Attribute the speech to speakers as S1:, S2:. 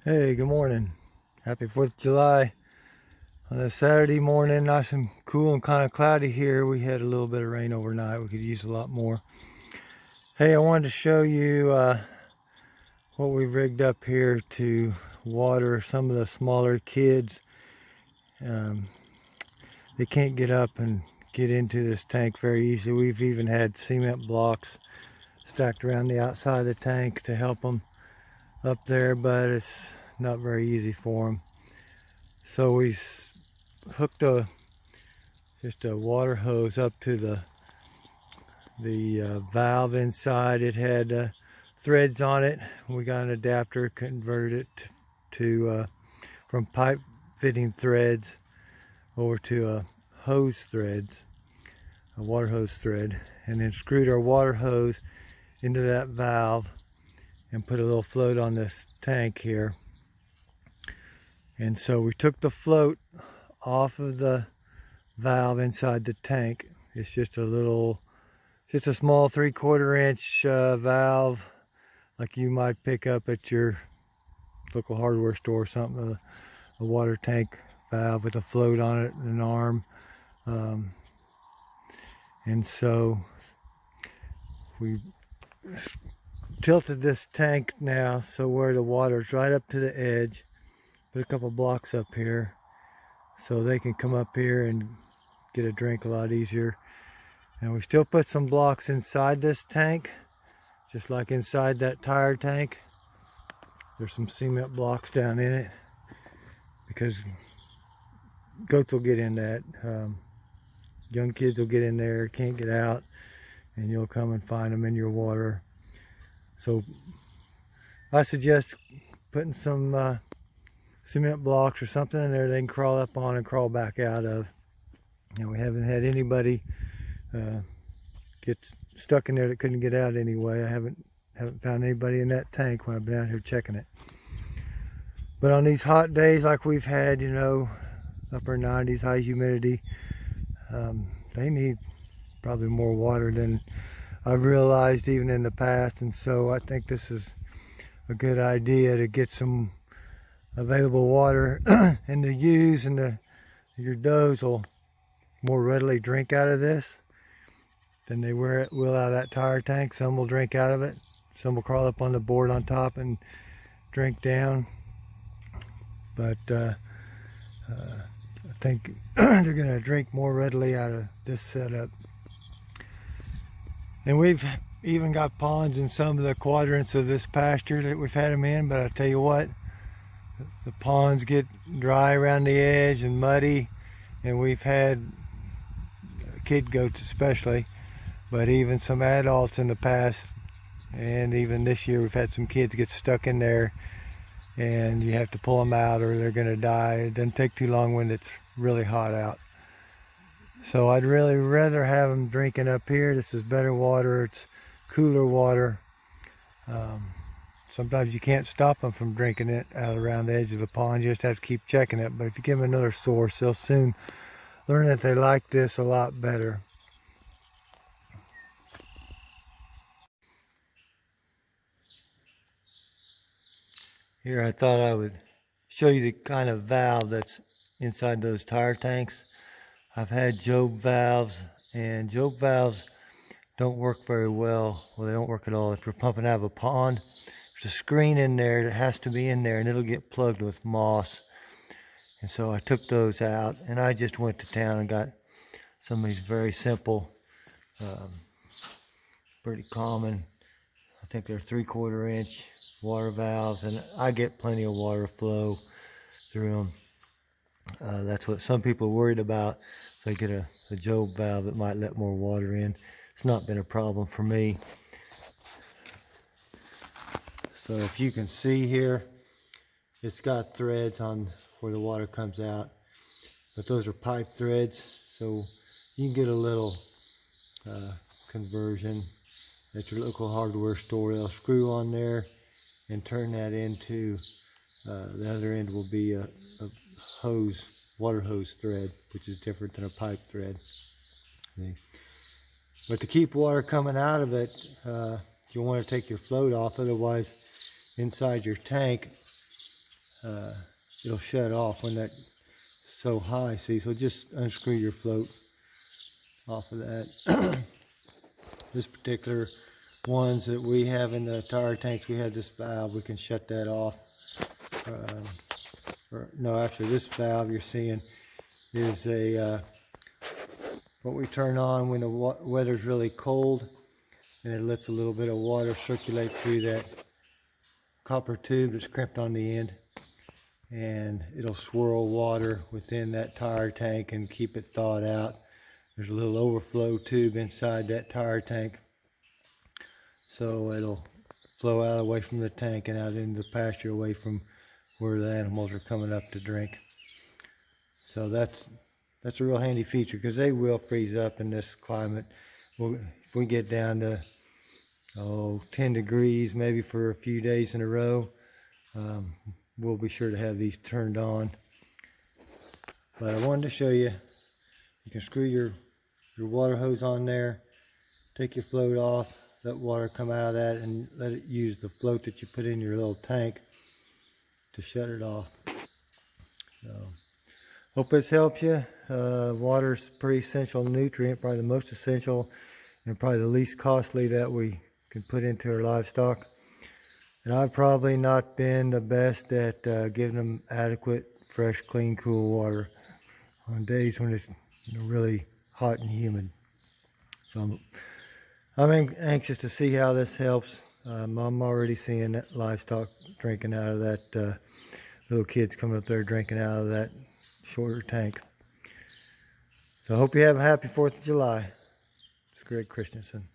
S1: Hey, good morning. Happy 4th of July. On a Saturday morning, nice and cool and kind of cloudy here. We had a little bit of rain overnight. We could use a lot more. Hey, I wanted to show you what we rigged up here to water some of the smaller kids. They can't get up and get into this tank very easily. We've even had cement blocks stacked around the outside of the tank to help them up there, but it's not very easy for them. So we hooked just a water hose up to the valve inside. It had threads on it. We got an adapter, converted it to from pipe fitting threads over to a water hose thread, and then screwed our water hose into that valve and put a little float on this tank here. And so we took the float off of the valve inside the tank. It's just a small 3/4 inch valve, like you might pick up at your local hardware store or something, a water tank valve with a float on it and an arm. And so we tilted this tank now so where the water's right up to the edge. Put a couple blocks up here so they can come up here and get a drink a lot easier. And we still put some blocks inside this tank, just like inside that tire tank. There's some cement blocks down in it because goats will get in that. Young kids will get in there, can't get out, and you'll come and find them in your water. So I suggest putting some cement blocks or something in there they can crawl up on and crawl back out of. And we haven't had anybody get stuck in there that couldn't get out anyway. I haven't found anybody in that tank when I've been out here checking it. But on these hot days like we've had, you know, upper 90s, high humidity, they need probably more water than I've realized even in the past. And so I think this is a good idea to get some available water and to use, and your does will more readily drink out of this than they will out of that tire tank. Some will drink out of it, some will crawl up on the board on top and drink down, but I think they're going to drink more readily out of this setup. And we've even got ponds in some of the quadrants of this pasture that we've had them in, but I tell you what, the ponds get dry around the edge and muddy, and we've had kid goats especially, but even some adults in the past, and even this year we've had some kids get stuck in there, and you have to pull them out or they're going to die. It doesn't take too long when it's really hot out. So I'd really rather have them drinking up here. This is better water, it's cooler water. Sometimes you can't stop them from drinking it out around the edge of the pond. You just have to keep checking it. But if you give them another source, they'll soon learn that they like this a lot better. Here I thought I would show you the kind of valve that's inside those tire tanks. I've had Job valves, and Job valves don't work very well. Well, they don't work at all. If you're pumping out of a pond, there's a screen in there that has to be in there, and it'll get plugged with moss. And so I took those out, and I just went to town and got some of these very simple, pretty common, I think they're 3/4 inch water valves, and I get plenty of water flow through them. That's what some people are worried about. So they get a Job valve that might let more water in. It's not been a problem for me. So if you can see here, it's got threads on where the water comes out, but those are pipe threads, so you can get a little conversion at your local hardware store. They'll screw on there and turn that into the other end will be a water hose thread, which is different than a pipe thread. See? But to keep water coming out of it, you'll want to take your float off, otherwise inside your tank it'll shut off when that's so high. See, so just unscrew your float off of that. This particular ones that we have in the tire tanks, we have this valve. We can shut that off. No, actually, this valve you're seeing is a what we turn on when the weather's really cold, and it lets a little bit of water circulate through that copper tube that's crimped on the end, and it'll swirl water within that tire tank and keep it thawed out. There's a little overflow tube inside that tire tank, so it'll flow out away from the tank and out into the pasture away from where the animals are coming up to drink. So that's a real handy feature, because they will freeze up in this climate. If we get down to 10 degrees maybe for a few days in a row, we'll be sure to have these turned on. But I wanted to show you, you can screw your water hose on there, take your float off, let water come out of that, and let it use the float that you put in your little tank to shut it off. So, hope this helps you. Water's a pretty essential nutrient, probably the most essential and probably the least costly that we can put into our livestock. And I've probably not been the best at giving them adequate, fresh, clean, cool water on days when it's really hot and humid. So I'm anxious to see how this helps. I'm already seeing that livestock drinking out of that, little kids coming up there drinking out of that shorter tank. So I hope you have a happy 4th of July. It's Greg Christensen.